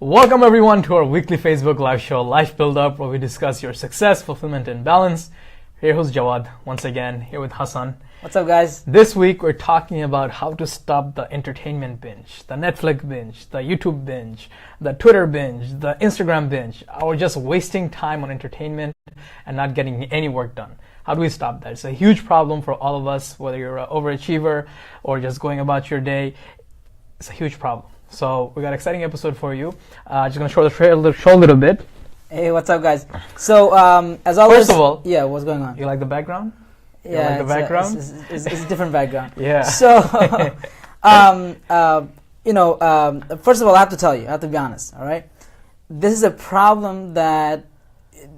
Welcome everyone to our weekly Facebook live show, Life Buildup, where we discuss your success, fulfillment, and balance. Here who's Jawad, once again, here with Hassan. What's up, guys? This week we're talking about how to stop the entertainment binge, the Netflix binge, the YouTube binge, the Twitter binge, the Instagram binge, or just wasting time on entertainment and not getting any work done. How do we stop that? It's a huge problem for all of us, whether you're an overachiever or just going about your day. It's a huge problem. So we got an exciting episode for you. Just gonna show a little bit. Hey, what's up, guys? So, as always, First of all, yeah, what's going on? You like the background? Yeah, like the background? It's a different background. Yeah. So, first of all, I have to be honest. All right, this is a problem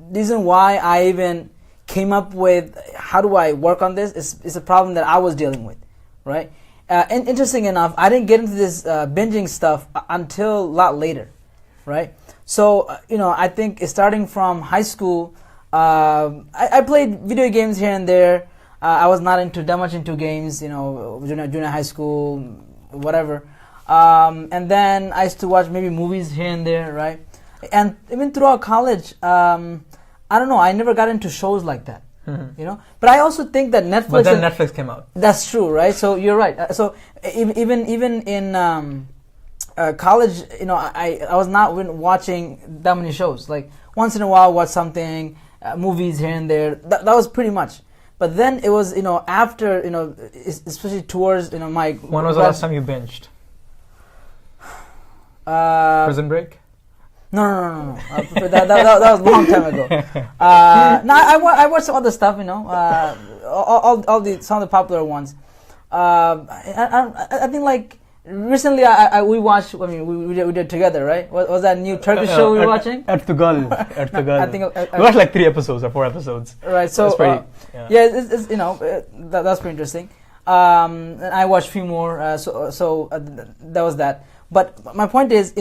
reason why I even came up with how do I work on this is a problem that I was dealing with, right? And interesting enough, I didn't get into this binging stuff until a lot later, right? So, I think starting from high school, I played video games here and there. I was not that much into games, junior high school, whatever. And then I used to watch maybe movies here and there, right? And even throughout college, I don't know, I never got into shows like that. Mm-hmm. But I also think that Netflix. But then Netflix came out. That's true, right? So you're right. So even in college, I was not watching that many shows. Like once in a while, watch something, movies here and there. That was pretty much. But then it was after especially towards my. When was the last time you binged? Prison Break. No. That was a long time ago. I watched some other stuff, some of the popular ones. I think like recently we watched. I mean, we did together, right? Was that new Turkish show we were watching? Ertugal. I think we watched like 3 episodes or 4 episodes. Right. So it's that's pretty interesting. And I watched a few more. That was that. But my point is,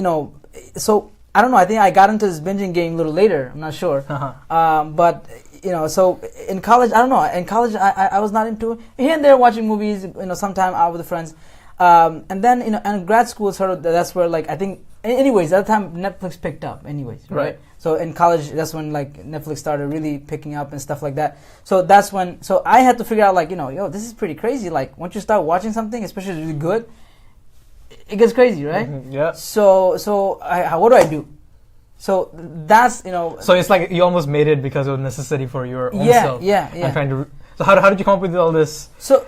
so. I don't know. I think I got into this binging game a little later. I'm not sure. But so in college, I don't know. In college, I was not into here and there watching movies. Sometime out with the friends. And then and grad school sort of that's where like I think. Anyways, at the time Netflix picked up. Anyways, right? So in college, that's when like Netflix started really picking up and stuff like that. So that's when. So I had to figure out like this is pretty crazy. Like once you start watching something, especially really good. It gets crazy, right? Mm-hmm, yeah. So what do I do? So that's So it's like you almost made it because of necessity for your own self. Yeah. And trying to. So how did you come up with all this? So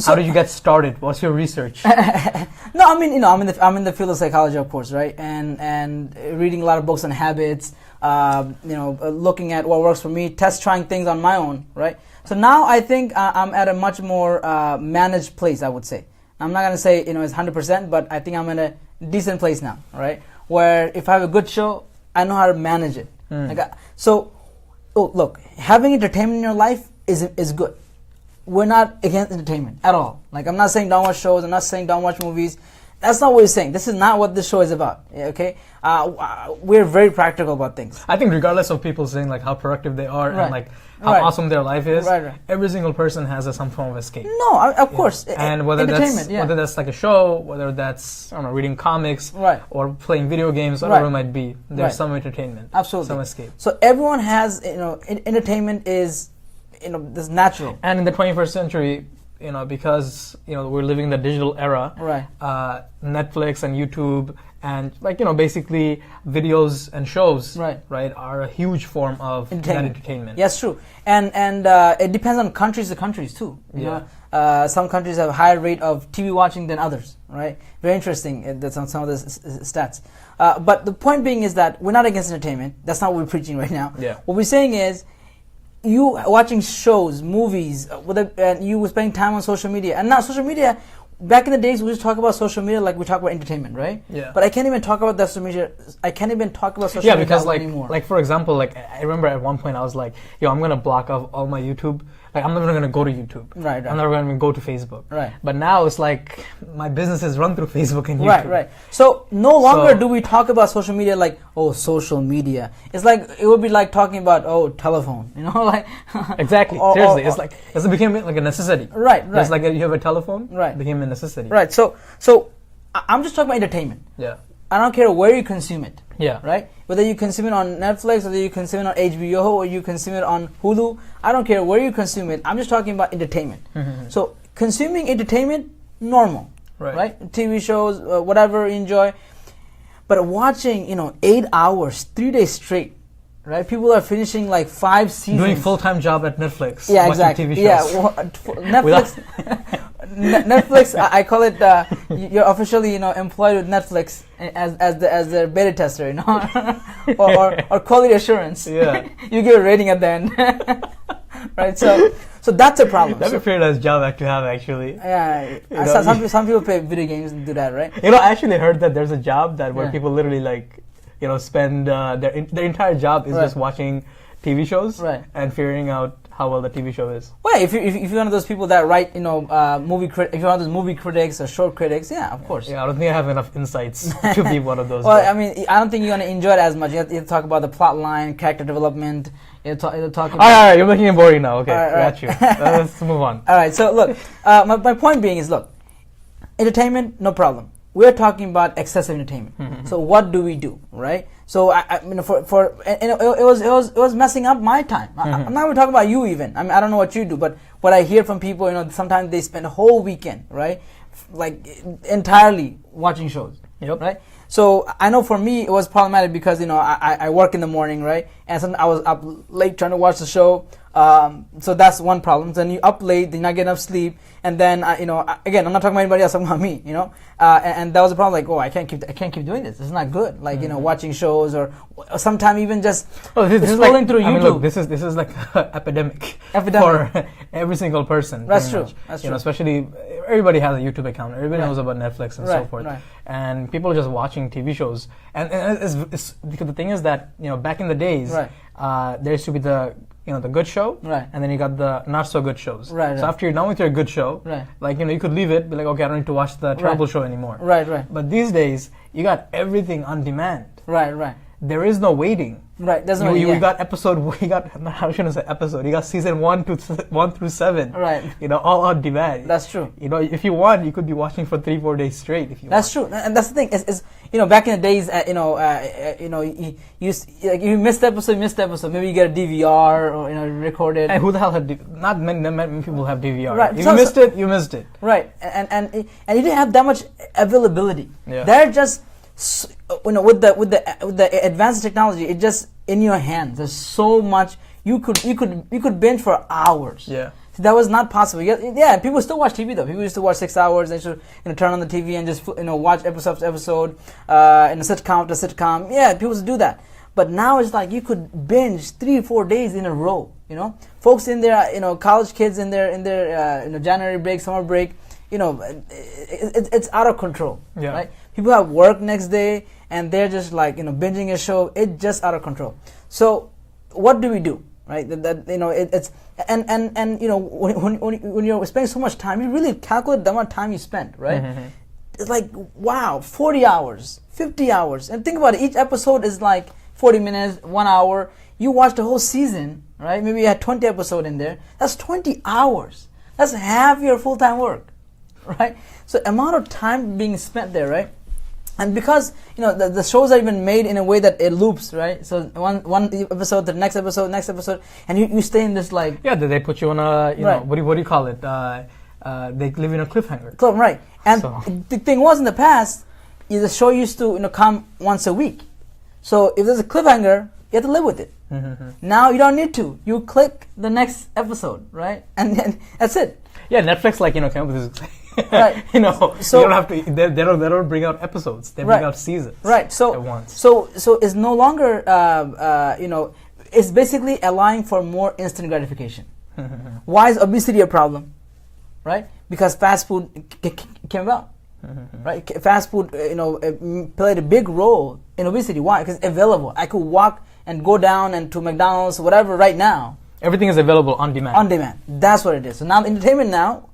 how did you get started? What's your research? No, I mean I'm in the field of psychology, of course, right? And reading a lot of books on habits. Looking at what works for me, trying things on my own, right? So now I think I'm at a much more managed place, I would say. I'm not going to say, it's 100%, but I think I'm in a decent place now, right? Where if I have a good show, I know how to manage it. Look, having entertainment in your life is good. We're not against entertainment at all. Like, I'm not saying don't watch shows. I'm not saying don't watch movies. That's not what we're saying. This is not what this show is about, okay? We're very practical about things. I think regardless of people saying like how productive they are and like how awesome their life is, every single person has some form of escape. No, of course. And whether that's like a show, whether that's reading comics or playing video games, whatever it might be, there's some entertainment, absolutely, some escape. So everyone has, entertainment is, this natural. And in the 21st century, because we're living in the digital era, Netflix and YouTube and basically videos and shows, are a huge form of entertainment. Yes, true. And it depends on countries to countries too. Some countries have a higher rate of TV watching than others, right? Very interesting. That's on some of the stats. But the point being is that we're not against entertainment. That's not what we're preaching right now. Yeah. What we're saying is, you watching shows, movies, and you were spending time on social media. And now social media, back in the days, we just talk about social media like we talk about entertainment, right? Yeah. But I can't even talk about that social media. I can't even talk about social media because anymore. Like for example, like I remember at one point I was like, I'm gonna block off all my YouTube. Like I'm never gonna go to YouTube. Right. I'm never gonna go to Facebook. Right. But now it's like my business is run through Facebook and YouTube. Right. So no longer do we talk about social media like social media. It's like it would be like talking about telephone. Like exactly. Seriously, it's like it became like a necessity. Right. It's like you have a telephone. Right. It became a necessity. Right. So I'm just talking about entertainment. Yeah. I don't care where you consume it. Yeah. Right? Whether you consume it on Netflix, whether you consume it on HBO, or you consume it on Hulu, I don't care where you consume it. I'm just talking about entertainment. So consuming entertainment, normal. Right? TV shows, whatever you enjoy. But watching, 8 hours, 3 days straight, right? People are finishing like 5 seasons. Doing full-time job at Netflix. Yeah, exactly. TV shows. Yeah, Netflix. Netflix, I call it. You're officially, employed with Netflix as their beta tester, or quality assurance. Yeah. You give a rating at the end, right? So that's a problem. That's a pretty nice job to have, actually. Yeah. Some people play video games and do that, right? I actually heard that there's a job where people literally spend their entire job is just watching TV shows and figuring out how well the TV show is. Well, if you're one of those people that write, if you're one of those movie critics or short critics, of course. Yeah, I don't think I have enough insights to be one of those. Well, I mean, I don't think you're gonna enjoy it as much. You have to talk about the plot line, character development. You talk about. All right, you're making it boring now. Okay, right. got you. Let's move on. All right, so look, my point being is, look, entertainment, no problem. We're talking about excessive entertainment. So what do we do, right? So it was messing up my time. I'm not even talking about you even. I mean, I don't know what you do, but what I hear from people, sometimes they spend a whole weekend, right, like entirely watching shows, right? So I know for me it was problematic because I work in the morning, right, and sometimes I was up late trying to watch the show. So that's one problem. Then you up late, then you not get enough sleep, and then again, I'm not talking about anybody else. I'm talking about me, and that was a problem. Like, I can't keep doing this. This is not good. Like watching shows or sometimes even just scrolling through YouTube. I mean, look, this is like an epidemic for every single person. That's true. That's true. Especially everybody has a YouTube account. Everybody knows about Netflix and so forth. Right. And people are just watching TV shows. And it's because the thing is that back in the days, there used to be the good show, and then you got the not so good shows. So after you're done with your good show, you could leave it, be like, okay, I don't need to watch the terrible show anymore. But these days, you got everything on demand. There is no waiting. There's no you got how should I say episode? You got season 1 through 7. All on demand. That's true. If you want, you could be watching for 3-4 days straight if you want. That's true. And that's the thing is back in the days, you missed the episode, maybe you get a DVR or record it. And who the hell had not many people have DVR. Right. If you missed it, you missed it. Right. And you didn't have that much availability. Yeah. They're just with the advanced technology, it just in your hands. There's so much you could binge for hours. Yeah. So that was not possible. Yeah, people still watch TV though. People used to watch 6 hours. They should turn on the TV and just watch episode to episode, in a sitcom to sitcom. Yeah, people used to do that. But now it's like you could binge 3-4 days in a row. Folks in their college kids in their January break, summer break. It's out of control. Yeah. Right? People have work next day and they're just like binging a show. It's just out of control. So what do we do? Right? It's when you're spending so much time, you really calculate the amount of time you spend, right? It's like, wow, 40 hours, 50 hours. And think about it, each episode is like 40 minutes, 1 hour. You watched the whole season, right? Maybe you had 20 episodes in there. That's 20 hours. That's half your full-time work, right? So amount of time being spent there, right? And because the shows are even made in a way that it loops, right? So one episode to the next episode, and you stay in this like they put you on a what do you call it? They live in a cliffhanger. Right. And the thing was in the past, the show used to come once a week. So if there's a cliffhanger, you have to live with it. Now you don't need to. You click the next episode, right? And then that's it. Yeah, Netflix came up with this. Right. So you don't have to. They don't bring out episodes. They bring out seasons. Right. So at once. So it's no longer it's basically allowing for more instant gratification. Why is obesity a problem? Right. Because fast food came about. Right. Fast food played a big role in obesity. Why? Because it's available. I could walk and go down and to McDonald's whatever right now. Everything is available on demand. On demand. That's what it is. So now entertainment now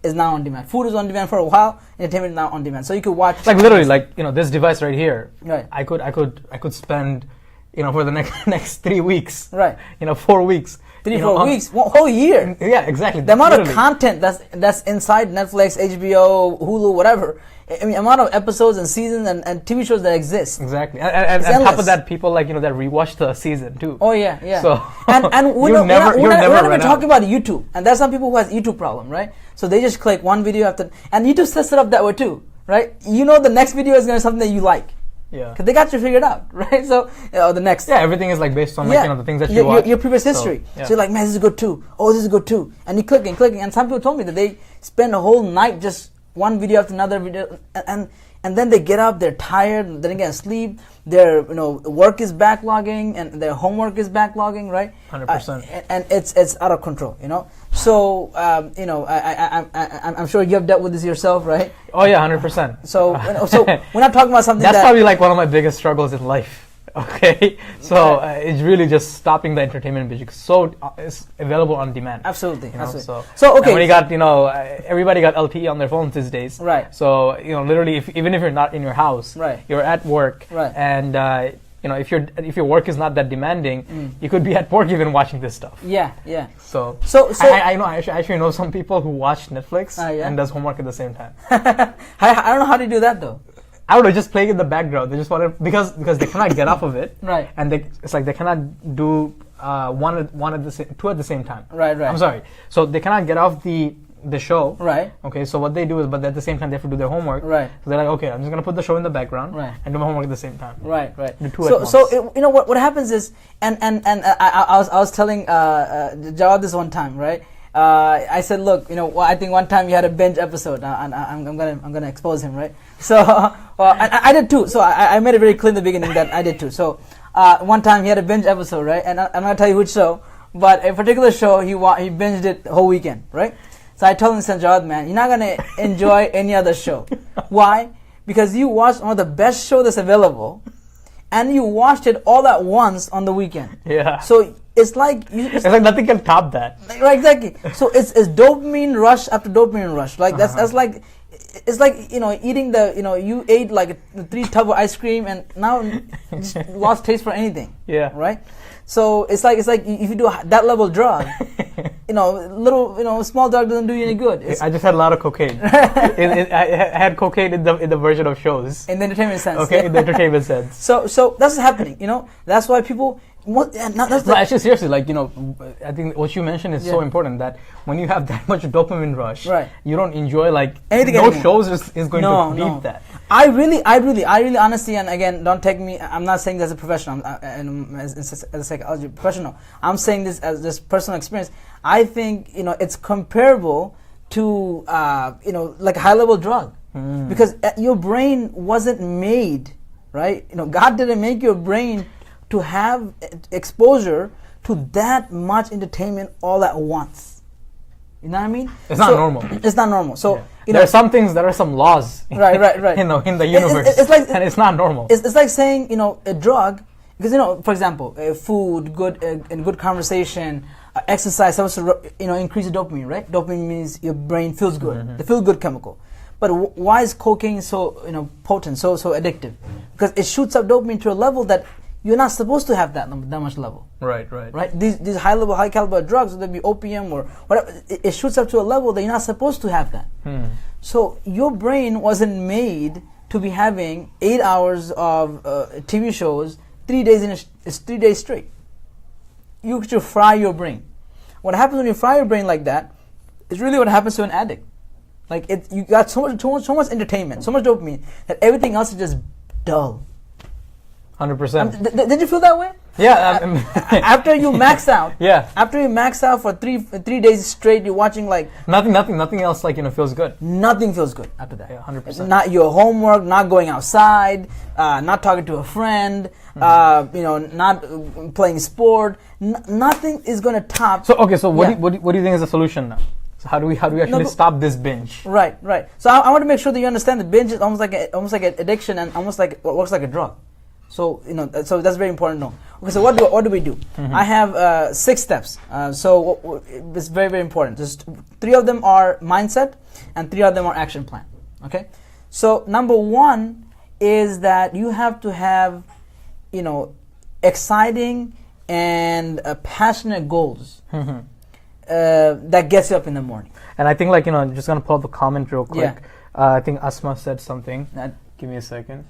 is now on demand. Food is on demand for a while. Entertainment is now on demand. So you could watch literally this device right here. Right. I could spend for the next 3 weeks. Right. 4 weeks 3, 4 weeks, whole year. Yeah, exactly. The amount of content that's inside Netflix, HBO, Hulu, whatever. I mean, amount of episodes and seasons and TV shows that exist. Exactly. And on top of that, people like, that rewatch the season too. Oh yeah, yeah. So and we're not even talking about YouTube. And there's some people who has YouTube problem, right? So they just click one video after, and YouTube sets it up that way too, right? The next video is going to be something that you like. Yeah. Because they got you figured out, right? So the next. Yeah, everything is like based on the things that you watch. Your previous history. So you're like, man, this is good too. Oh, this is good too. And you clicking. And some people told me that they spend a whole night just one video after another video, and then they get up, they're tired, they didn't get sleep, their work is backlogging, and their homework is backlogging, right? 100%. And it's out of control, So I'm sure you have dealt with this yourself, right? Oh yeah, 100%. So we're not talking about something that's probably like one of my biggest struggles in life. Okay, so it's really just stopping the entertainment binge. So it's available on demand. Absolutely, absolutely. So okay, and when you got everybody got LTE on their phones these days. Right. So literally, even if you're not in your house, right, you're at work, right, and if your work is not that demanding, you could be at work even watching this stuff. Yeah, yeah. So I actually know some people who watch Netflix and does homework at the same time. I don't know how to do that though. I don't know, just playing in the background. They just want to because they cannot get off of it, right? And it's like they cannot do two at the same time. Right. I'm sorry. So they cannot get off the show. Right. Okay. So what they do is, but at the same time they have to do their homelwork. Right. So they're like, okay, I'm just gonna put the show in the background. Right. And do my homework at the same time. Right. Do two at once. So what happens is, and I was telling Jawad this one time, right? I said, look, I think one time you had a binge episode, and I'm gonna expose him, right? So I did too. So I made it very clear in the beginning that I did too. So one time he had a binge episode, right? And I'm gonna tell you which show, but a particular show he binged it the whole weekend, right? So I told him, Jawad, man, you're not gonna enjoy any other show. Why? Because you watched one of the best shows that's available, and you watched it all at once on the weekend. Yeah. So it's like it's like nothing can top that. Right, exactly. So it's dopamine rush after dopamine rush. Like that's like it's like eating you ate like 3 tub of ice cream and now just lost taste for anything. Yeah. Right. So it's like if you do that level drug, little small drug doesn't do you any good. I just had a lot of cocaine. I had cocaine in the version of shows. In the entertainment sense. Okay, in the entertainment sense. So that's what's happening. That's why people. Actually, seriously, I think what you mentioned is so important that when you have that much dopamine rush, right, you don't enjoy anything. No shows is going to beat that. I really honestly, and again, don't take me. I'm not saying this as a professional, as a psychology professional. I'm saying this as just personal experience. I think it's comparable to like a high level drug, because your brain wasn't made, right. God didn't make your brain to have exposure to that much entertainment all at once. You know what I mean? It's not normal. It's not normal. So there are some things, there are some laws. Right. in the universe. It's like, and it's not normal. It's like saying a drug, because for example, food, good conversation, exercise supposed to increase the dopamine, right? Dopamine means your brain feels good, the feel good chemical. But why is cocaine so potent, so addictive? Because it shoots up dopamine to a level that you're not supposed to have that much level. Right. These high caliber drugs, whether it be opium or whatever, it shoots up to a level that you're not supposed to have that. So your brain wasn't made to be having 8 hours of TV shows 3 days 3 days straight. You should fry your brain. What happens when you fry your brain like that is really what happens to an addict. Like you got so much entertainment, so much dopamine that everything else is just dull. 100%. Did you feel that way? Yeah. After you max out. Yeah. After you max out for three days straight, you're watching nothing else feels good. Nothing feels good after that. Yeah, 100%. Not your homework, not going outside, not talking to a friend, not playing sport. Nothing is going to top. So what do you think is the solution now? So how do we actually stop this binge? Right. So I want to make sure that you understand that binge is almost like an addiction and almost like works like a drug. So so that's very important to know. Okay, so what do we do? I have 6 steps. So it's very, very important. Just 3 of them are mindset, and 3 of them are action plan. Okay. So number 1 is that you have to have exciting and passionate goals that gets you up in the morning. And I think, like, I'm just going to pull up a comment real quick. Yeah. I think Asma said something. Give me a second.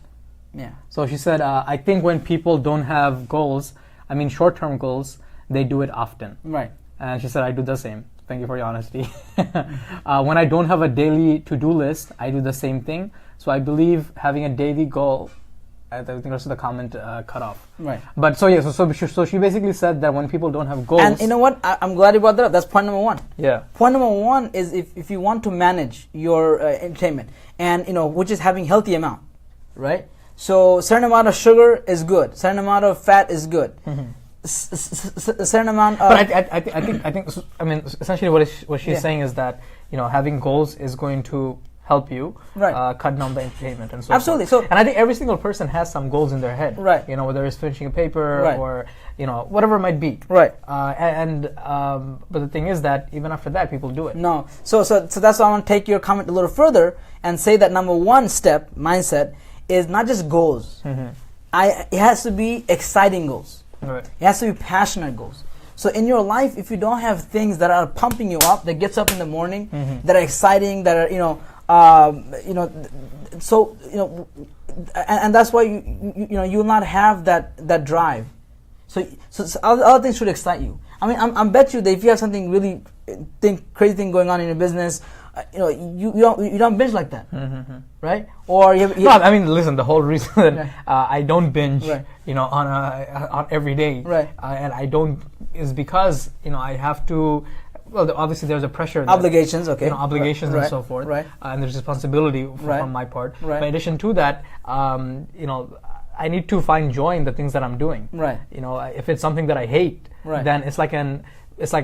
Yeah. So she said, I think when people don't have goals, I mean short-term goals, they do it often. Right. And she said, I do the same. Thank you for your honesty. When I don't have a daily to-do list, I do the same thing. So I believe having a daily goal, I think the rest of the comment cut off. Right. But so she basically said that when people don't have goals. And you know what? I'm glad you brought that up. That's point number one. Yeah. Point number one is if you want to manage your entertainment, and which is having healthy amount, right? So certain amount of sugar is good. Certain amount of fat is good. Certain amount of. But I think essentially what she's saying is that having goals is going to help you cut down the entertainment and so absolutely forth. So, and I think every single person has some goals in their head, right? Whether it's finishing a paper or whatever it might be, right? But the thing is that even after that, people do it. No, so that's why I want to take your comment a little further and say that number one step mindset is not just goals. It has to be exciting goals. Right. It has to be passionate goals. So in your life, if you don't have things that are pumping you up, that gets up in the morning, that are exciting, that are and that's why you will not have that drive. So other things should excite you. I mean, I bet you that if you have something really crazy thing going on in your business, you don't binge like that, right? Or no, I mean, listen. The whole reason that I don't binge, on every day, and I don't is because I have to. Well, obviously there's a pressure. Obligations, okay. Obligations and so forth, and there's responsibility on my part. But in addition to that, I need to find joy in the things that I'm doing. Right. If it's something that I hate, then it's like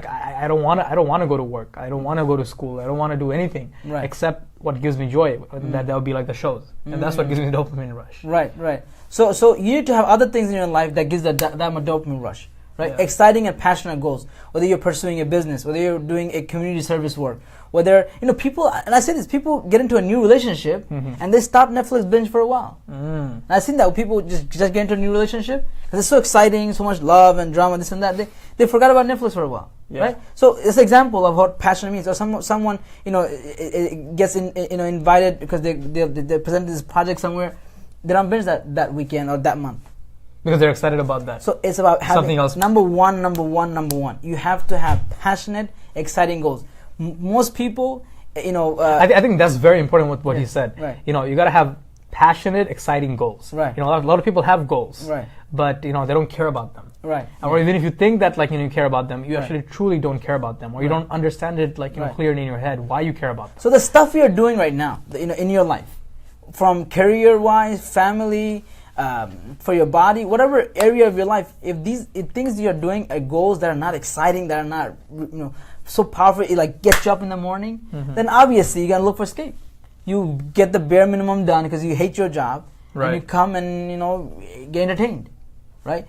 I don't want to go to work. I don't want to go to school. I don't want to do anything except what gives me joy. That would be like the shows, and that's what gives me the dopamine rush. Right. So you need to have other things in your life that gives that much dopamine rush. Right, exciting and passionate goals. Whether you're pursuing a business, whether you're doing a community service work, whether people. And I say this: people get into a new relationship and they stop Netflix binge for a while. And I've seen that people just get into a new relationship because it's so exciting, so much love and drama, this and that. They forgot about Netflix for a while, right? So it's an example of what passionate means. Or someone gets invited because they presented this project somewhere. They don't binge that weekend or that month. Because they're excited about that. So it's about having something else. Number one. You have to have passionate, exciting goals. Most people, I think that's very important with what he said. Right. You got to have passionate, exciting goals. Right. A lot of people have goals. Right. But they don't care about them. Right. Or even if you think that you care about them, you actually truly don't care about them, or you don't understand it clearly in your head why you care about them. So the stuff you're doing right now, in your life, from career-wise, family. For your body, whatever area of your life, if things you're doing are goals that are not exciting, that are not so powerful, it gets you up in the morning, then obviously you're gonna look for escape. You get the bare minimum done because you hate your job, and you come and get entertained, right?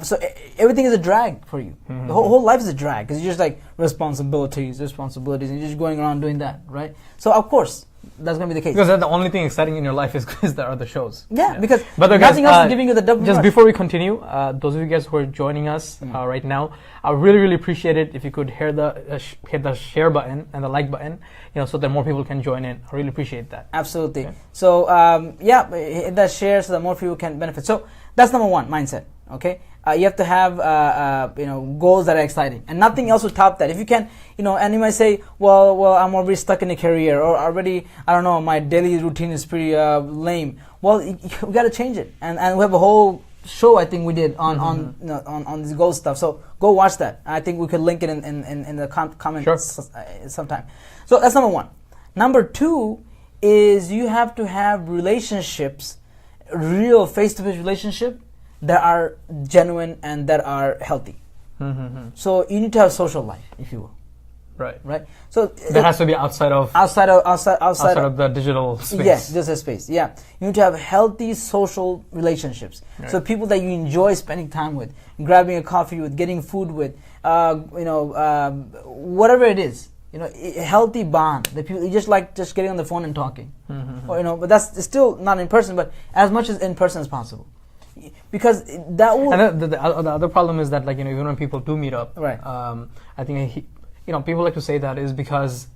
So everything is a drag for you. The whole life is a drag because you're just responsibilities, and you're just going around doing that, right? So of course. That's going to be the case. Because the only thing exciting in your life is there are the shows. Yeah. Because nothing else is giving you the dopamine Just rush. Before we continue, those of you guys who are joining us right now, I really, really appreciate it if you could hit the share button and the like button, so that more people can join in. I really appreciate that. Absolutely. Okay. So, hit that share so that more people can benefit. So, that's number one, mindset. Okay. You have to have goals that are exciting, and nothing else will top that. If you can, and you might say, well, I'm already stuck in a career, or already, I don't know, my daily routine is pretty lame. Well, we got to change it, and we have a whole show I think we did on this goal stuff. So go watch that. I think we could link it in the comments sometime. So that's number one. Number two is you have to have relationships, real face-to-face relationship that are genuine and that are healthy. So you need to have a social life, if you will. Right. So that has to be outside of the digital space. Yes, digital space. Yeah, you need to have healthy social relationships. Right. So people that you enjoy spending time with, grabbing a coffee with, getting food with, whatever it is. A healthy bond. The people you just getting on the phone and talking. Or, but that's still not in person. But as much as in person as possible. because that will. And the other problem is that, like, you know, even when people do meet up, Right. I think you know, people like to say that is because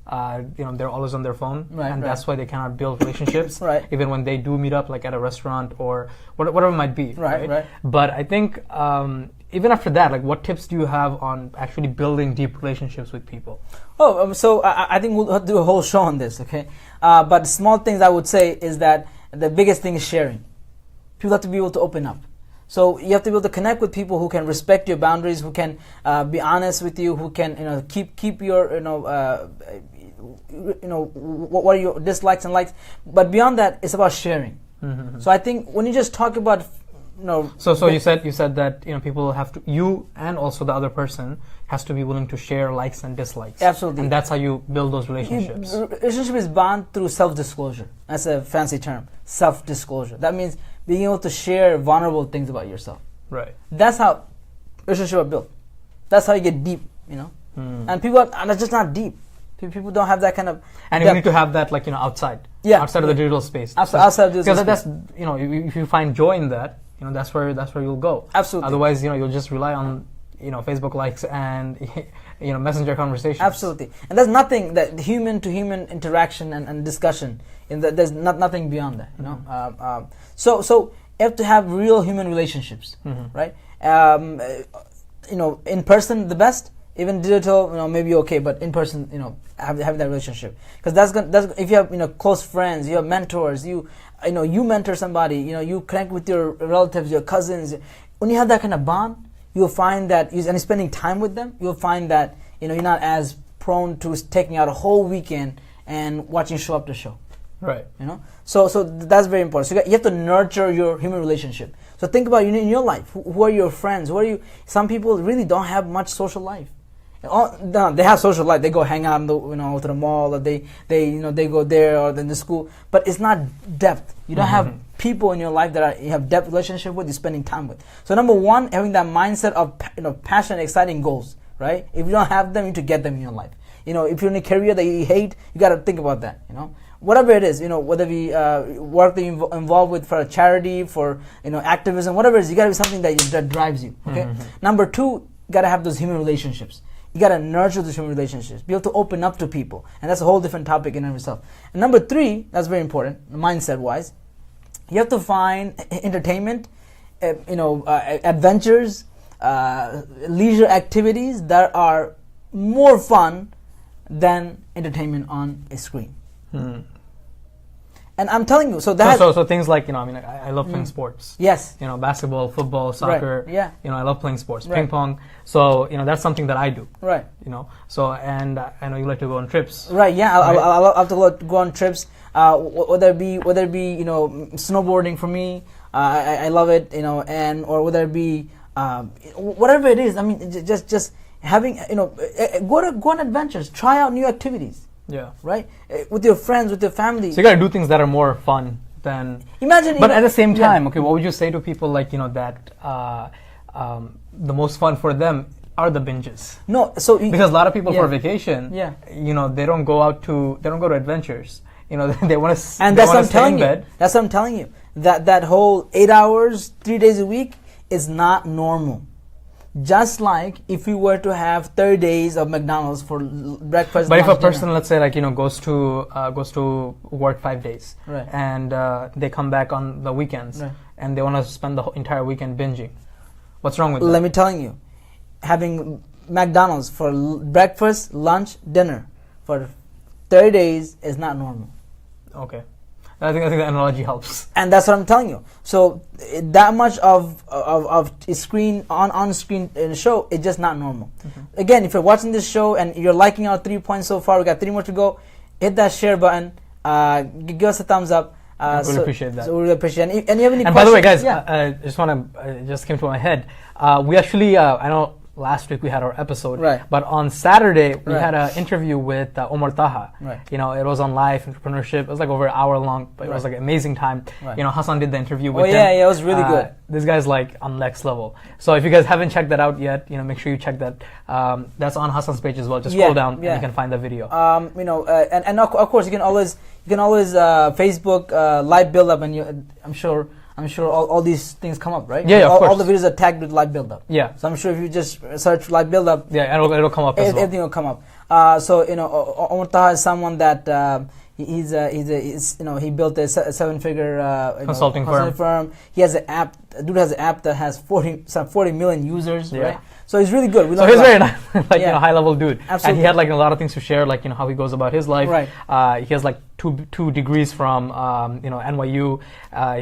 you know, they're always on their phone, Right, and right. that's why they cannot build relationships, Right. even when they do meet up, like at a restaurant or whatever it might be, Right, right. But I think even after that, like, what tips do you have on actually building deep relationships with people? So I think we'll have to do a whole show on this, okay? But small things I would say is that the biggest thing is sharing. People have to be able to open up. So you have to be able to connect with people who can respect your boundaries, who can be honest with you, who can, you know, keep your, what are your dislikes and likes. But beyond that, it's about sharing. Mm-hmm. So I think when you just talk about, you know, So you said that, you know, people have to, you and also the other person has to be willing to share likes and dislikes. Absolutely. And that's how you build those relationships. Relationship is bound through self-disclosure. That's a fancy term, self-disclosure. That means being able to share vulnerable things about yourself. Right. That's how relationships are built. That's how you get deep, you know. And people are just not deep. People don't have that kind of. And you need to have that, like, you know, outside. Yeah. Outside of the digital space. Outside of the digital because space. that's, you know, if you find joy in that, you know, that's where you'll go. Absolutely. Otherwise, you know, you'll just rely on, you know, Facebook likes and you know, messenger conversations. Absolutely. And there's nothing that human to human interaction and discussion. There's nothing beyond that. You know. So you have to have real human relationships, right? You know, in person the best. Even digital, you know, maybe okay, but in person, you know, having that relationship, because that's if you have, you know, close friends, you have mentors, you mentor somebody, you know, you connect with your relatives, your cousins. When you have that kind of bond, you'll find that, and you're spending time with them, you'll find that, you know, you're not as prone to taking out a whole weekend and watching show after show. Right. You know, so that's very important. So you have to nurture your human relationship. So think about, you know, in your life, who are your friends? Who are you? Some people really don't have much social life. No, they have social life. They go hang out, to the mall, or they go there, or then the school. But it's not depth. You don't have people in your life that you have depth relationship with. You're spending time with. So number one, having that mindset of passion, exciting goals. Right? If you don't have them, you need to get them in your life. You know, if you're in a career that you hate, you got to think about that. You know, whatever it is. You know, whether we work that you're involved with for a charity, for activism, whatever it is, you got to be something that drives you. Okay. Number two, you got to have those human relationships. You got to nurture those human relationships, be able to open up to people. And that's a whole different topic in and of itself. And number three, that's very important, mindset-wise, you have to find entertainment, adventures, leisure activities that are more fun than entertainment on a screen. And I'm telling you, so things like, I love playing sports. Yes. Basketball, football, soccer. Right. Yeah. I love playing sports, right. ping pong. So, that's something that I do. Right. So, and I know you like to go on trips. Right. Yeah. I love to go on trips. Whether it be snowboarding for me, I love it. Or whether it be whatever it is. I mean, just having go on adventures, try out new activities. Yeah. Right? With your friends, with your family. So you gotta do things that are more fun than... Imagine... But at the same time, okay, what would you say to people like, that the most fun for them are the binges? No, so... Because a lot of people for vacation, yeah. They don't go to adventures. They want to And that's what I'm telling you. That's what I'm telling you. That whole 8 hours, 3 days a week is not normal. Just like if you were to have 30 days of McDonald's for breakfast. But if a lunch, person, dinner. let's say, goes to work 5 days, right. and they come back on the weekends, right. and they want to spend the entire weekend binging, what's wrong with that? Let me tell you, having McDonald's for breakfast, lunch, dinner for 30 days is not normal. Okay. I think the analogy helps. And that's what I'm telling you. So that much of screen on screen in a show is just not normal. Again, if you're watching this show and you're liking our 3 points so far, we got 3 more to go. Hit that share button. Give us a thumbs up. Really appreciate that. So we really appreciate it. And you have any questions? And by the way, guys, I just came to my head. We actually, I know last week we had our episode, right. But on Saturday we had an interview with Omar Taha. Right. It was on live entrepreneurship. It was like over an hour long, but it was like an amazing time. Right. Hassan did the interview with him. Yeah, it was really good. This guy's like on next level. So if you guys haven't checked that out yet, make sure you check that. That's on Hassan's page as well. Just scroll down and you can find the video. And of course you can always Facebook Life Buildup, and I'm sure I'm sure all these things come up, right? Yeah, of course. All the videos are tagged with Life Buildup. Yeah. So I'm sure if you just search Life Buildup, yeah, it'll come up as well. Everything will come up. So Omar Taha is someone that he's he built a seven-figure consulting firm. He has an app. Dude has an app that has 40 million users, Yeah. right? So he's really good. So he's very nice, like Yeah. high level dude. Absolutely. And he had like a lot of things to share, like how he goes about his life. Right. He has like two degrees from NYU.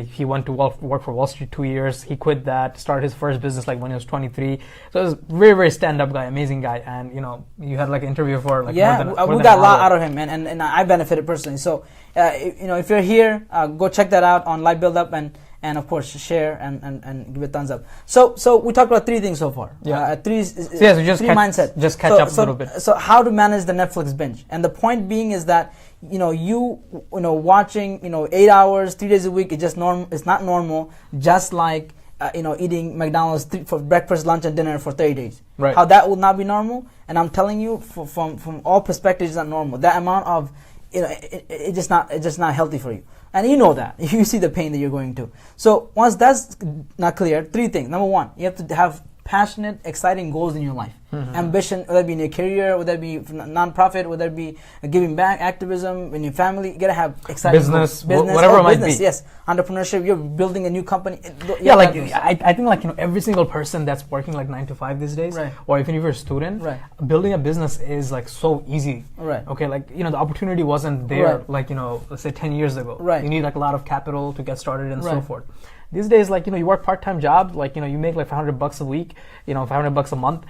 He went to work for Wall Street 2 years. He quit that, started his first business like when he was 23. So he was a very, very stand up guy, amazing guy. And you had like an interview for like yeah, more we than got a an lot hour. out of him, and I benefited personally. So if you're here, go check that out on Life Buildup and of course share and give it a thumbs up. So we talked about three things so far. Yeah. Three mindset. Just catch up a little bit. So how to manage the Netflix binge, and the point being is that you watching 8 hours 3 days a week is just normal. It's not normal. Just like eating McDonald's for breakfast, lunch, and dinner for 30 days. Right. How that will not be normal, and I'm telling you from all perspectives, it's not normal. That amount of it's just not healthy for you. And you know that. You see the pain that you're going to. So once that's not clear, three things. Number one, you have to have passionate, exciting goals in your life. Mm-hmm. Ambition, whether it be in your career, whether it be non-profit, whether it be giving back, activism, in your family. You gotta have exciting business, goals. whatever it might be. Yes, entrepreneurship. You're building a new company. Yeah, like I think like every single person that's working like 9 to 5 these days, right. or even if you're a student, right. building a business is like so easy. Right. Okay, like the opportunity wasn't there right. like let's say 10 years ago. Right. You need like a lot of capital to get started and right. so forth. These days, like you work part-time jobs, like you make like $500 a week, $500 a month.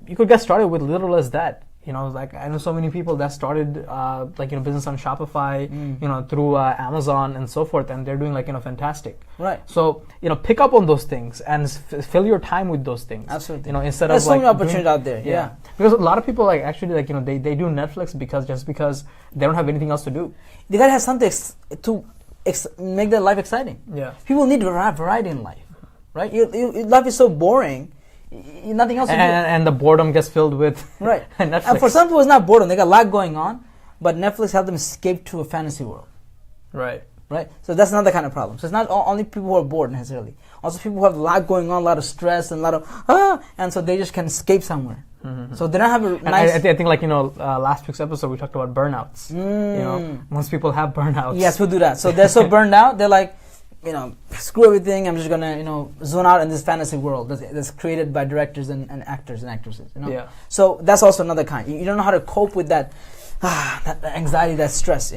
You could get started with little as that. Like I know so many people that started business on Shopify, through Amazon and so forth, and they're doing like fantastic. Right. So pick up on those things and fill your time with those things. Absolutely. Instead There's of like so many opportunities out there. Yeah. Because a lot of people like actually like they do Netflix because they don't have anything else to do. They gotta have something to make their life exciting. Yeah. People need variety in life, right? Life is so boring. Nothing else to do. And the boredom gets filled with right. Netflix. And for some people, it's not boredom. They got a lot going on, but Netflix helped them escape to a fantasy world. Right. Right. So that's another kind of problem. So it's not only people who are bored necessarily. Also, people who have a lot going on, a lot of stress, and a lot of and so they just can escape somewhere. Mm-hmm. So they don't have a nice. I think like last week's episode we talked about burnouts. Once people have burnouts. Yes, we'll do that. So they're so burned out. They're like, screw everything. I'm just gonna zone out in this fantasy world that's created by directors and actors and actresses. Yeah. So that's also another kind. You don't know how to cope with that anxiety, that stress.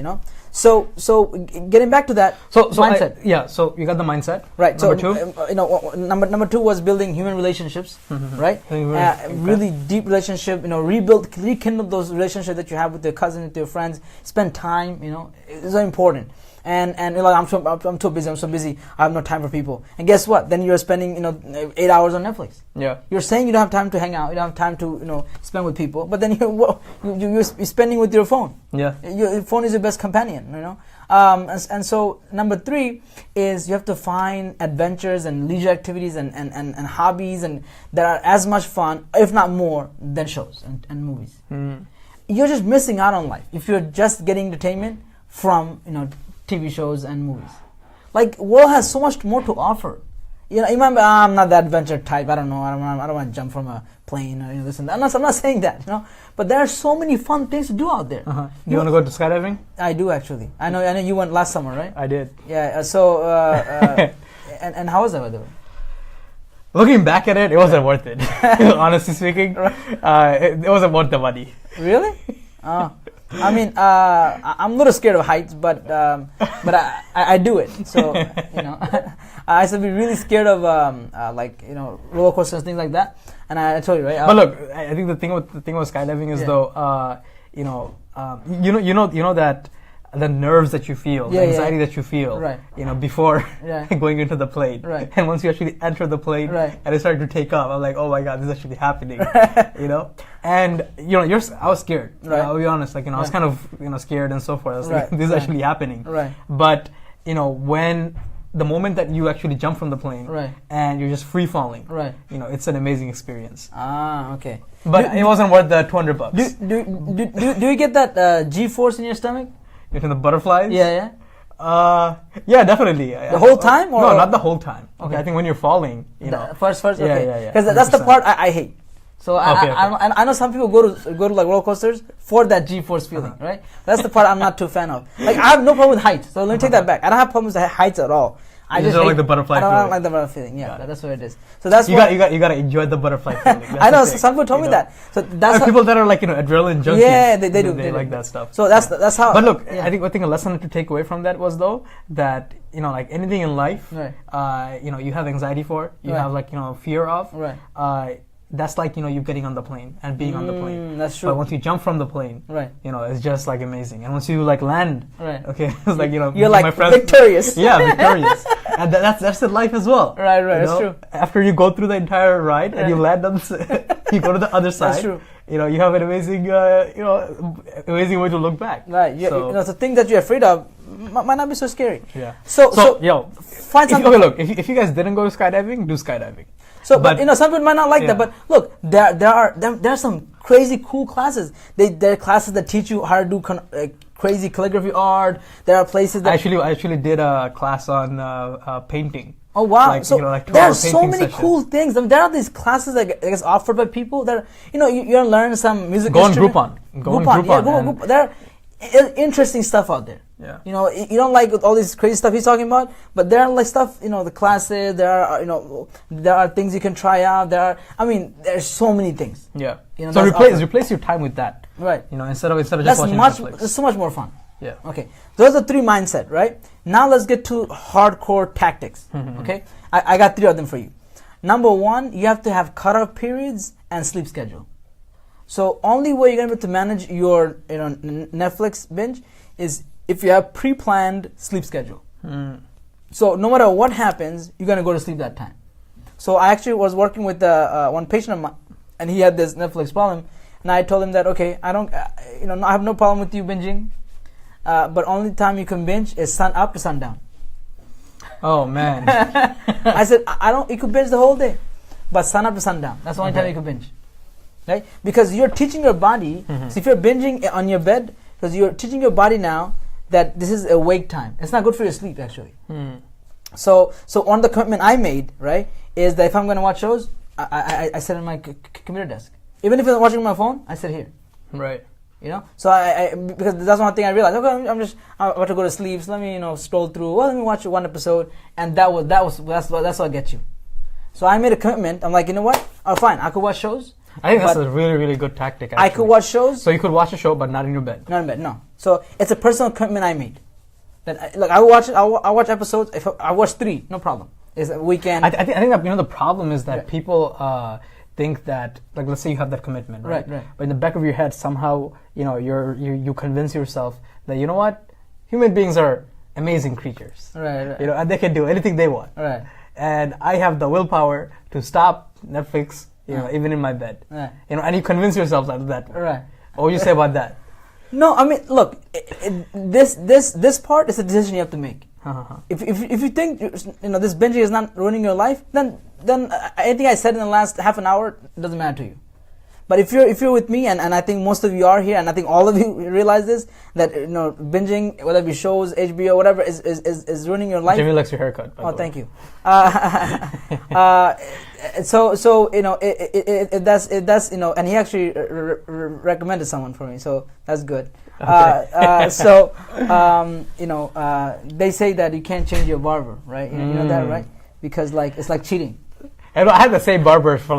So getting back to that mindset. So you got the mindset. Right. Number two. Number two was building human relationships. Mm-hmm. Right. Really deep relationship. Rekindle those relationships that you have with your cousins, with your friends. Spend time. It's very important. And you're like, I'm too busy. I'm so busy. I have no time for people. And guess what? Then you're spending 8 hours on Netflix. Yeah. You're saying you don't have time to hang out. You don't have time to spend with people. But then you're spending with your phone. Yeah. Your phone is your best companion. And so number three is you have to find adventures and leisure activities and hobbies and that are as much fun, if not more, than shows and movies. Mm. You're just missing out on life if you're just getting entertainment from TV shows and movies. Like world has so much more to offer. You might be, I'm not that adventure type. I don't know. I don't want to jump from a plane or this and that. I'm not saying that. But there are so many fun things to do out there. Uh-huh. You want to go to skydiving? I do actually. I know you went last summer, right? I did. Yeah. And how was that, by the way? Looking back at it wasn't worth it. Honestly speaking, it wasn't worth the money. Really? I mean, I'm a little scared of heights, but I do it. So I used to be really scared of roller coasters and things like that. And I told you, right? But look, I think the thing with skydiving is though, you know that the nerves that you feel, the anxiety that you feel, right. Before going into the plane, right. And once you actually enter the plane, right. And it started to take off, I'm like, oh my god, this is actually happening, And I was scared. Right. I'll be honest, I was kind of scared and so forth. I was like, this is actually happening. Right. But when the moment that you actually jump from the plane, right. And you're just free falling, right. It's an amazing experience. Okay. But it wasn't worth the $200. Do you get that G-force in your stomach? Into the butterflies? Yeah. Yeah, definitely. The whole time? Or? No, not the whole time. Okay. I think when you're falling, you know. First, Yeah, okay. yeah, yeah. Because that's the 100%. part I hate. So Okay. I know some people go to like roller coasters for that G-force feeling, right? That's the part I'm not too fan of. Like I have no problem with heights, so let me take that back. I don't have problems with heights at all. I You just don't like the butterfly feeling. I don't like the butterfly feeling. Yeah, Got it. that's what it is. So that's you gotta enjoy the butterfly feeling. That's I know the thing, some people told me you know? that. So that's how, people that are like adrenaline junkies. Yeah, they do. They like that stuff. So that's how. But look, yeah. I think a lesson to take away from that was though that like anything in life, Right. You have anxiety for, you Right. have like fear of, Right. That's like you getting on the plane and being on the plane. That's true. But once you jump from the plane, Right. it's just like amazing. And once you like land, Right. okay, it's like you're like my friends, victorious. Yeah, victorious. And that's the life as well. Right, that's true. After you go through the entire ride and you land on, you go to the other side. That's true. You have an amazing, amazing way to look back. Right. The thing that you're afraid of might not be so scary. Yeah. So yo, find something. Okay, look, if you guys didn't go skydiving, do skydiving. So, but some people might not like that. But look, there are some crazy cool classes. There are classes that teach you how to do crazy calligraphy art. There are places that I actually did a class on painting. Oh wow! Like, so there are so many cool things. I mean, there are these classes that I guess offered by people that you're learning some music. Go on Groupon. Groupon. There are interesting stuff out there. Yeah. You don't like all this crazy stuff he's talking about, but there are like stuff. The classes. There are there are things you can try out. There's so many things. Yeah. So replace your time with that. Right. Instead of just watching Netflix. It's so much more fun. Yeah. Okay. Those are 3 mindset, right? Now let's get to hardcore tactics. Okay. I got 3 of them for you. Number 1, you have to have cutoff periods and sleep schedule. So only way you're gonna be able to manage your Netflix binge is if you have pre-planned sleep schedule. So no matter what happens, you're gonna go to sleep that time. So I actually was working with one patient of mine, and he had this Netflix problem, and I told him that okay, I don't, I have no problem with you binging. But only time you can binge is sun up to sundown. Oh man! I said you could binge the whole day, but sun up to sundown. That's the only time you can binge, right? Because you're teaching your body. So if you're binging on your bed, because you're teaching your body now that this is awake time. It's not good for your sleep actually. So on the commitment I made, right, is that if I'm going to watch shows, I sit on my computer desk. Even if I'm watching on my phone, I sit here. Right. So I because that's one thing I realized. Okay, I'm about to go to sleep. So let me scroll through. Well, let me watch one episode, and that's what gets you. So I made a commitment. I'm like, you know what? Oh, fine. I could watch shows. I think that's a really, really good tactic. Actually. I could watch shows. So you could watch a show, but not in your bed. Not in bed. No. So it's a personal commitment I made. That look, I will watch it. I watch episodes. If I watch 3, no problem. It's a weekend. I think that the problem is that people think that, like, let's say you have that commitment, right? But in the back of your head, somehow, you convince yourself that, you know what, human beings are amazing creatures, right. And they can do anything they want, right? And I have the willpower to stop Netflix, even in my bed, right. And you convince yourself that, right? What would you say about that? No, I mean, look, this part is a decision you have to make. If you think this binging is not ruining your life, then anything I said in the last half an hour doesn't matter to you. But if you're with me, and I think most of you are here, and I think all of you realize this, that binging, whether it be shows, HBO, whatever, is ruining your life. Jimmy likes your haircut. Oh, thank you. So it does and he actually recommended someone for me, so that's good. Okay. They say that you can't change your barber, right? You know that, right? Because it's like cheating. And I had the same barber for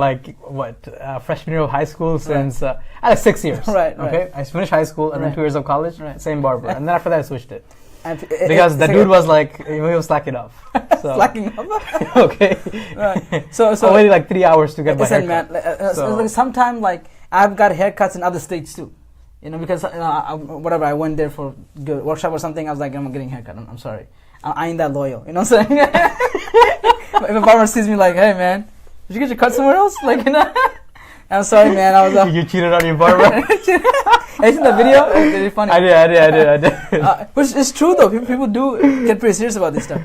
freshman year of high school since I had 6 years. Right. Okay, I finished high school and then 2 years of college. Right. Same barber, and then after that I switched it because the dude was he was slacking off. So. Slacking off. Okay. Right. So I waited 3 hours to get my haircut. Man, sometimes I've got haircuts in other states too. Because I went there for good workshop or something. I was like, I'm getting a haircut. I'm sorry. I ain't that loyal. You know what I'm saying? If a barber sees me like, hey man, did you get your cut somewhere else? I'm sorry man, I was You cheated on your barber? Have you seen the video? It's really funny. I did. Which is true though. People do get pretty serious about this stuff.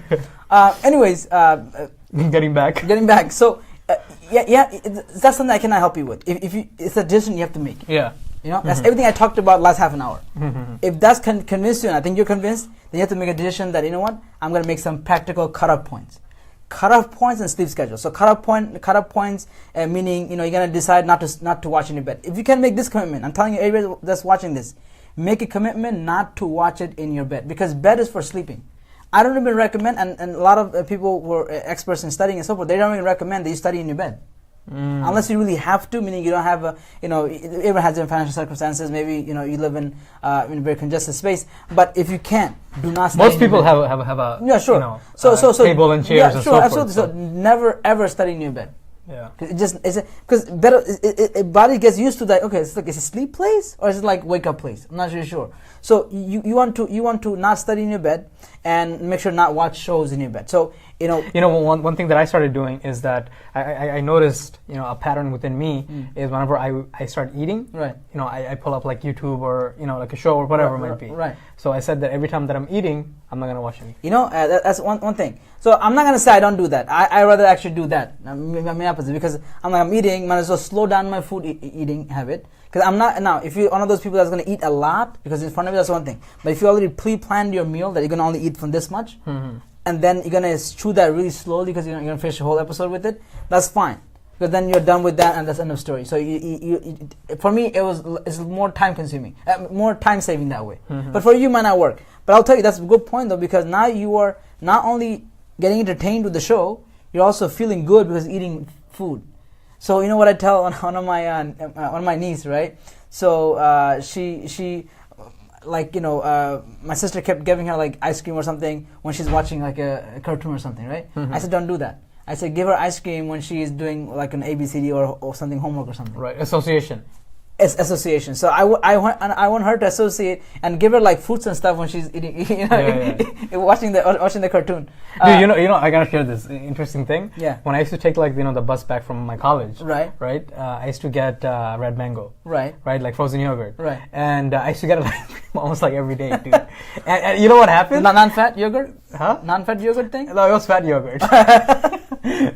Anyways, getting back. So, that's something I cannot help you with. If it's a decision you have to make. Yeah. You know, that's everything I talked about last half an hour. If that's convinced you, and I think you're convinced, then you have to make a decision that, you know what, I'm going to make some practical cutoff points. Cutoff points and sleep schedule. So cutoff points, meaning, you know, you're going to decide not to watch in your bed. If you can make this commitment, I'm telling you, everybody that's watching this, make a commitment not to watch it in your bed, because bed is for sleeping. I don't even recommend, and a lot of people who are experts in studying and so forth, they don't even recommend that you study in your bed. Unless you really have to, meaning you don't have a, you know, everyone has different financial circumstances. Maybe, you know, you live in a very congested space. But if you can, do not study. Most people have a yeah, sure. You know, so table and chairs and so absolutely. forth. So never ever study in your bed. Yeah. Because better, body gets used to that. Okay, it's like, is it sleep place or is it like wake up place? I'm not really sure. So you want to not study in your bed and make sure not watch shows in your bed. So you know one thing that I started doing is that I noticed, you know, a pattern within me is whenever I start eating, right, you know, I pull up like YouTube or, you know, like a show or whatever it might be. Right. So I said that every time that I'm eating, I'm not gonna watch anything. You know, that's one thing. So I'm not gonna say I don't do that. I rather actually do that. I mean opposite, because I'm eating, might as well slow down my food eating habit. Because I'm not, now, if you're one of those people that's going to eat a lot, because in front of you, that's one thing. But if you already pre-planned your meal that you're going to only eat from this much, and then you're going to chew that really slowly because you're going to finish the whole episode with it, that's fine. Because then you're done with that and that's end of story. So you for me, it's more time consuming, more time saving that way. But for you, it might not work. But I'll tell you, that's a good point though, because now you are not only getting entertained with the show, you're also feeling good because eating food. So you know what I tell one of my niece, right? So she like, you know, my sister kept giving her like ice cream or something when she's watching like a cartoon or something, right? I said, don't do that. I said, give her ice cream when she is doing like an ABCD or something, homework or something. Right, association. It's association. So I want her to associate and give her like fruits and stuff when she's eating, you know, watching the cartoon. Dude, you know, I gotta share this interesting thing. Yeah. When I used to take like, you know, the bus back from my college. Right. Right. I used to get red mango. Right. Right, like frozen yogurt. Right. And I used to get it like almost like every day, dude. and you know what happened? Non-fat yogurt? Huh? Non-fat yogurt thing? No, it was fat yogurt.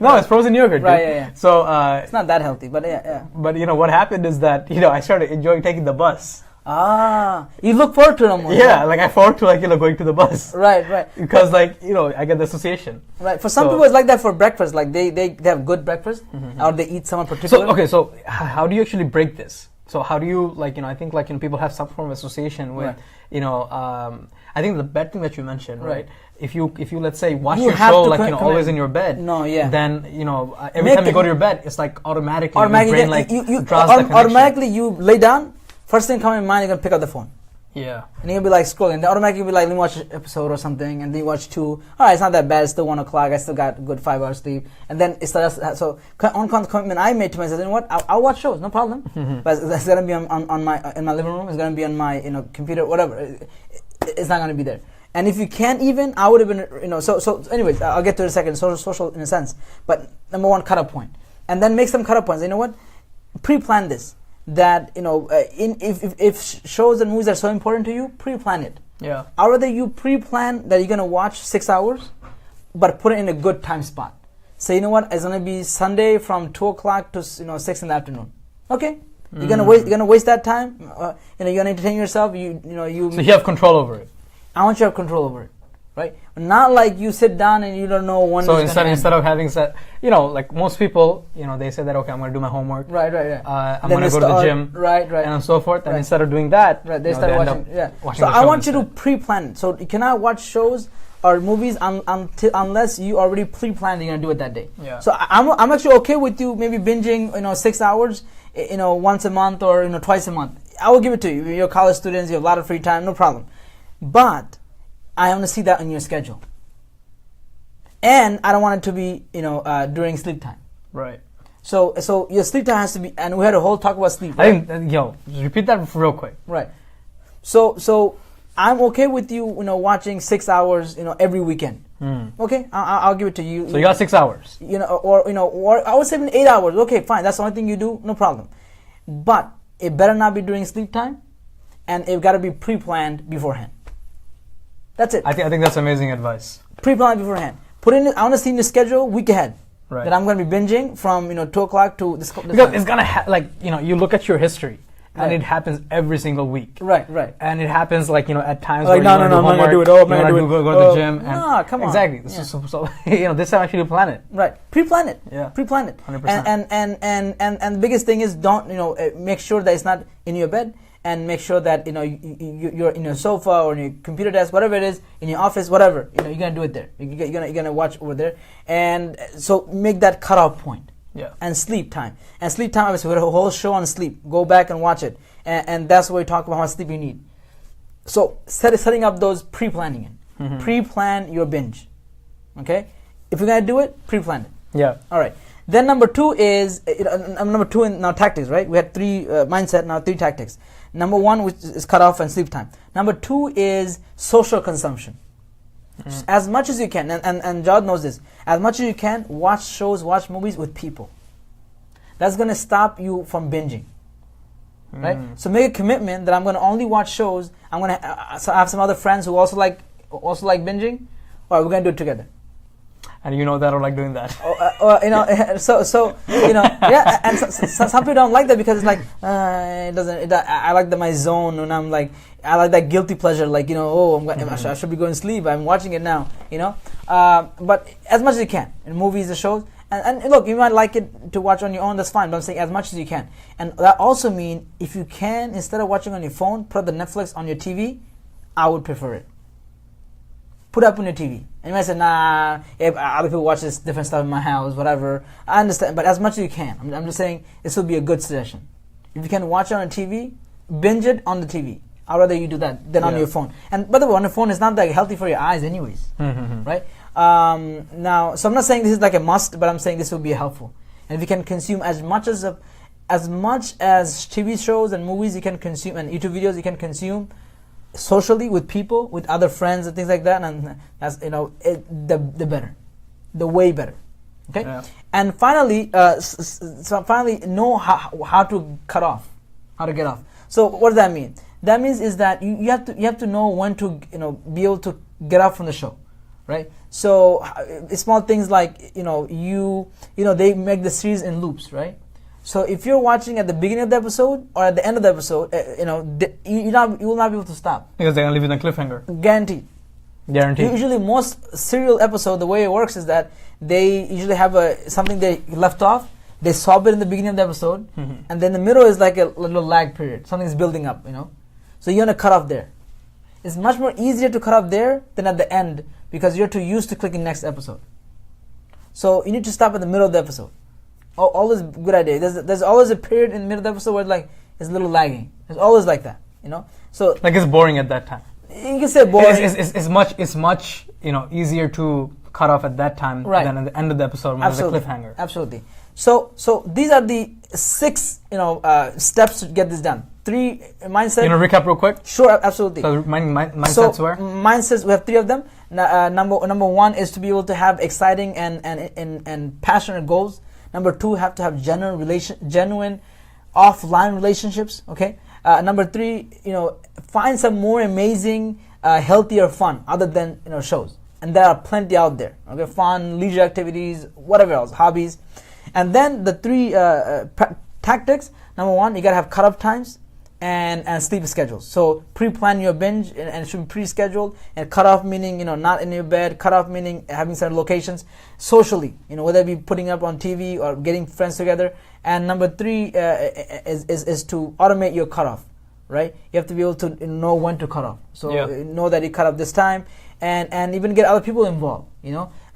No, it's frozen yogurt, dude. Right, yeah. So it's not that healthy, but yeah. But you know what happened is that, you know, I started enjoying taking the bus. Ah, you look forward to it almost. Yeah, like I forward to, like, you know, going to the bus. Right. Because like, you know, I get the association. Right. For some people, it's like that for breakfast. Like they have good breakfast, or they eat someone particular. So how do you actually break this? So how do you, like, you know, I think like, you know, people have some form of association with, you know, I think the bed thing that you mentioned, right? If you let's say watch your show like, you know, always in your bed, then, you know, every time you go to your bed, it's like automatically your brain like draws the connection. Automatically you lay down, first thing come in mind, you're gonna pick up the phone. Yeah. And you'll be like scrolling. Then automatically you'll be like, let me watch an episode or something, and then you watch 2. All right, it's not that bad. It's still 1 o'clock. I still got a good 5 hours sleep. And then it starts. So on commitment I made to myself, you know what? I'll watch shows, no problem. But it's gonna be on my in my living room. It's gonna be on my, you know, computer, whatever. It's not gonna be there. And if you can't even, I would have been, you know. So anyways, I'll get to it in a second. Social in a sense. But number 1, cut-up point, and then make some cut-up points. You know what? Pre-plan this. That, you know, if shows and movies are so important to you, pre-plan it. Yeah. I'd rather you pre-plan that you're gonna watch 6 hours, but put it in a good time spot. So you know what? It's gonna be Sunday from 2 o'clock to, you know, 6 in the afternoon. Okay. You're gonna waste that time. You know, you're gonna entertain yourself. So you have control over it. I want you to have control over it. Right? Not like you sit down and you don't know when. So instead of having set, you know, like most people, you know, they say that, okay, I'm going to do my homework. Right. I'm going to go to the gym. Right. And so forth. And instead of doing that, they start watching. So I want you to pre-plan it. So you cannot watch shows or movies unless you already pre-planned you're going to do it that day. Yeah. So I'm actually okay with you maybe binging, you know, 6 hours, you know, once a month or, you know, twice a month. I will give it to you. You're college students. You have a lot of free time. No problem. But I want to see that in your schedule. And I don't want it to be, you know, during sleep time. Right. So your sleep time has to be, and we had a whole talk about sleep. Right? I think, repeat that real quick. Right. So I'm okay with you, you know, watching 6 hours, you know, every weekend. Okay, I'll give it to you. So you got 6 hours. You know, or I would say 8 hours. Okay, fine. That's the only thing you do. No problem. But it better not be during sleep time, and it got to be pre-planned beforehand. That's it. I think that's amazing advice. Pre-plan beforehand. Put in. I want to see in the schedule week ahead. Right. That I'm going to be binging from, you know, 2 o'clock to this. Because it's gonna like, you know, you look at your history, and it happens every single week. Right, right. And it happens like, at times like, where no, I'm not gonna do it. Oh, I'm not gonna do it. Go to the gym. And no, come on. Exactly. Yeah. So this time actually plan it. Right. Pre-plan it. Yeah. Pre-plan it. 100%. And the biggest thing is don't, make sure that it's not in your bed, and make sure that, you're in your sofa or in your computer desk, whatever it is, in your office, whatever, you're going to do it there. You're going to watch over there. And so make that cutoff point. Yeah. And sleep time. And sleep time, obviously, we have a whole show on sleep. Go back and watch it. And that's where we talk about how much sleep you need. So setting up those pre-planning it. Mm-hmm. Pre-plan your binge. Okay? If you're going to do it, pre-plan it. Yeah. All right. Then number two is, number two in now tactics, right? We had three mindset, now three tactics. Number one, which is cutoff and sleep time. Number two is social consumption. Mm-hmm. As much as you can, and Jawad knows this, as much as you can, watch shows, watch movies with people. That's going to stop you from binging. Right? So make a commitment that I'm going to only watch shows. I'm going to so I have some other friends who also like binging. All right, we're going to do it together. And that I don't like doing that. Yeah. And some people don't like that because it's like it doesn't. I like my zone, and I'm like, I like that guilty pleasure. Like I should be going to sleep. I'm watching it now. But as much as you can in movies and shows. And look, you might like it to watch on your own. That's fine. But I'm saying as much as you can. And that also means if you can, instead of watching on your phone, put the Netflix on your TV. I would prefer it. Put up on your TV. And you might say, nah, other people watch this different stuff in my house, whatever. I understand, but as much as you can. I'm just saying this would be a good suggestion. If you can watch it on a TV, binge it on the TV. I'd rather you do that than on your phone. And by the way, on the phone, it's not that healthy for your eyes anyways, right? Now, so I'm not saying this is like a must, but I'm saying this will be helpful. And if you can consume as much as TV shows and movies you can consume, and YouTube videos you can consume, socially with people, with other friends and things like that, and that's the better, the way better. Okay. Yeah. And finally, know how to cut off, how to get off. So what does that mean? That means is that you have to know when to be able to get off from the show, right? So small things like they make the series in loops, right? So if you're watching at the beginning of the episode or at the end of the episode, you will not be able to stop. Because they're going to leave it on a cliffhanger. Guaranteed. Usually most serial episode, the way it works is that they usually have something they left off. They solve it in the beginning of the episode. Mm-hmm. And then the middle is like a little lag period. Something's building up, So you're going to cut off there. It's much more easier to cut off there than at the end because you're too used to clicking next episode. So you need to stop at the middle of the episode. Always a good idea. There's always a period in the middle of the episode where it's a little lagging. It's always like that, So like it's boring at that time. You can say boring. It's much easier to cut off at that time than at the end of the episode when there's a cliffhanger. Absolutely. So these are the 6 steps to get this done. 3 mindset. Recap real quick. Sure, absolutely. So mindsets were? Mindsets, we have 3 of them. Number 1 is to be able to have exciting and passionate goals. Number 2, have to have genuine offline relationships. Okay. Number 3, find some more amazing, healthier fun other than shows, and there are plenty out there. Okay, fun, leisure activities, whatever else, hobbies, and then the 3 tactics. Number 1, you gotta have cut-off times and sleep schedules. So pre-plan your binge and it should be pre-scheduled. And cut-off meaning not in your bed. Cut-off meaning having certain locations socially. Whether it be putting up on TV or getting friends together. And number 3 is to automate your cut-off. Right? You have to be able to know when to cut off. So know that you cut off this time, and even get other people involved.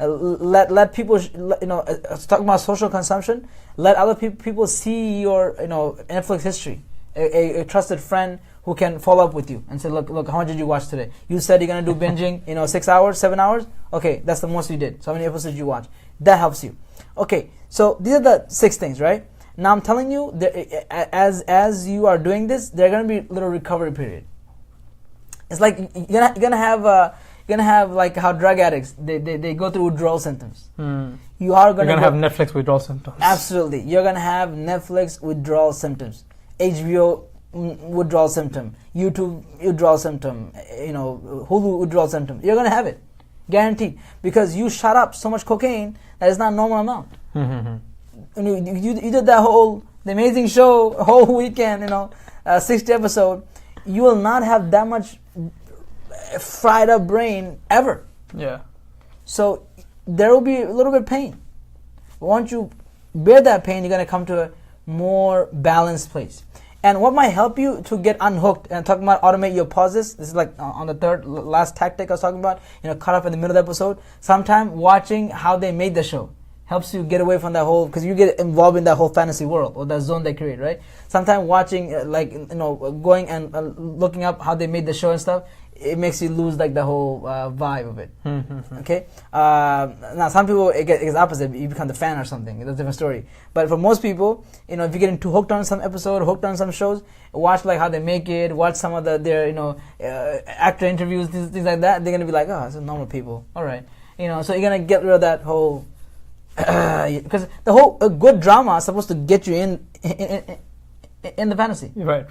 Let people talking about social consumption. Let other people see your Netflix history. A trusted friend who can follow up with you and say, look, how much did you watch today? You said you're gonna do binging, 6 hours, 7 hours. Okay, that's the most you did. So how many episodes did you watch? That helps you. Okay, so these are the 6 things, right? Now I'm telling you, as you are doing this, there are gonna be a little recovery period. It's like you're gonna have like how drug addicts they go through withdrawal symptoms. You're gonna have Netflix withdrawal symptoms. Absolutely, you're gonna have Netflix withdrawal symptoms. HBO withdrawal symptom, YouTube withdrawal symptom, Hulu withdrawal symptom. You're gonna have it, guaranteed, because you shot up so much cocaine that is not a normal amount. Mm-hmm. And you did that whole the amazing show, whole weekend, 60 episode, you will not have that much fried up brain ever. Yeah. So there will be a little bit of pain. But once you bear that pain, you're going to come to a more balanced place. And what might help you to get unhooked, and talking about automate your pauses, this is like on the last tactic I was talking about, cut off in the middle of the episode. Sometime watching how they made the show helps you get away from that whole, because you get involved in that whole fantasy world or that zone they create, right? Sometimes watching, going and looking up how they made the show and stuff, it makes you lose like the whole vibe of it. Okay. Now some people it gets opposite. You become the fan or something. It's a different story. But for most people, if you're getting too hooked on some episode, hooked on some shows, watch like how they make it. Watch some of their actor interviews, things like that. They're gonna be like, oh, it's normal people. All right. So you're gonna get rid of that whole because the whole good drama is supposed to get you in the fantasy. Right.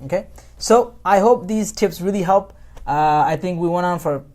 Okay. So I hope these tips really help. I think we went on for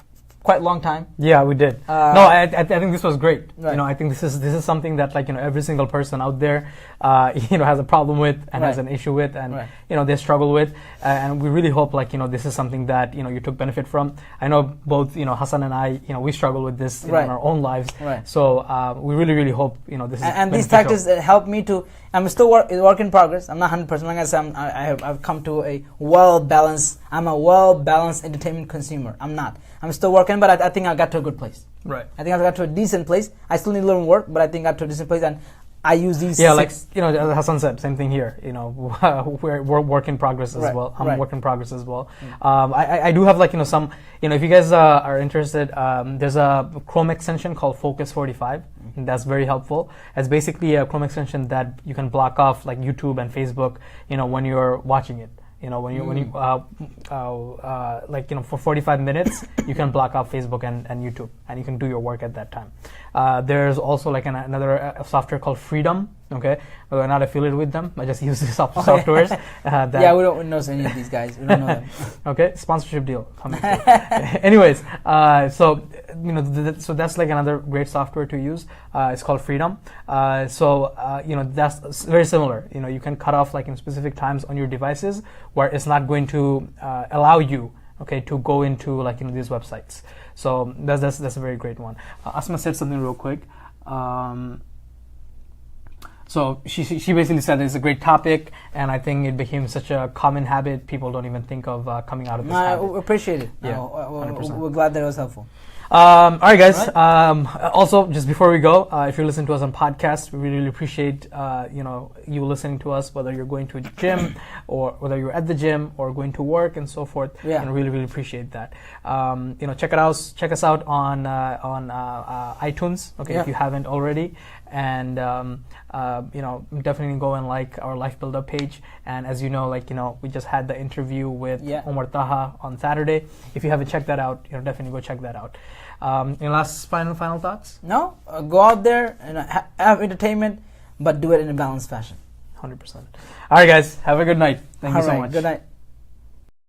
quite a long time. Yeah, we did. I think this was great. Right. I think this is something that every single person out there has a problem with and has an issue with, and they struggle with, and we really hope this is something that you took benefit from. I know both Hassan and I we struggle with this in our own lives. Right. So we really hope this is and these tactics help me to. I'm still work in progress. I'm not 100%. Like I said, I've come to a well-balanced. I'm a well-balanced entertainment consumer. I'm still working, but I think I got to a good place. Right. I think I got to a decent place. I still need a little work, but I think I got to a decent place, and I use these. Yeah, as Hassan said, same thing here. We're work in progress as well. I'm work in progress as well. I do have some. If you guys are interested, there's a Chrome extension called Focus 45. That's very helpful. It's basically a Chrome extension that you can block off like YouTube and Facebook. When you're watching it. For 45 minutes, you can block out Facebook and YouTube, and you can do your work at that time. There's also another software called Freedom. Okay, we're not affiliated with them. I just use the softwares. We don't know any of these guys. We don't know them. Okay, sponsorship deal coming through. Anyways, so that's another great software to use. It's called Freedom. That's very similar. You can cut off in specific times on your devices where it's not going to allow you to go into these websites. So that's a very great one. Asma said something real quick. So she basically said it's a great topic, and I think it became such a common habit. People don't even think of coming out of this habit. I appreciate it. Yeah, we're glad that it was helpful. All right, guys. Also, just before we go, if you're listening to us on podcasts, we really appreciate you listening to us, whether you're going to a gym or whether you're at the gym or going to work and so forth. Yeah. And really appreciate that. Check us out on iTunes. Okay, if you haven't already. And definitely go and like our Life Buildup page. And as you know, we just had the interview with Omar Taha on Saturday. If you haven't checked that out, definitely go check that out. Any last final thoughts? No, go out there and have entertainment, but do it in a balanced fashion. 100%. All right, guys, have a good night. Thank you so much. Good night.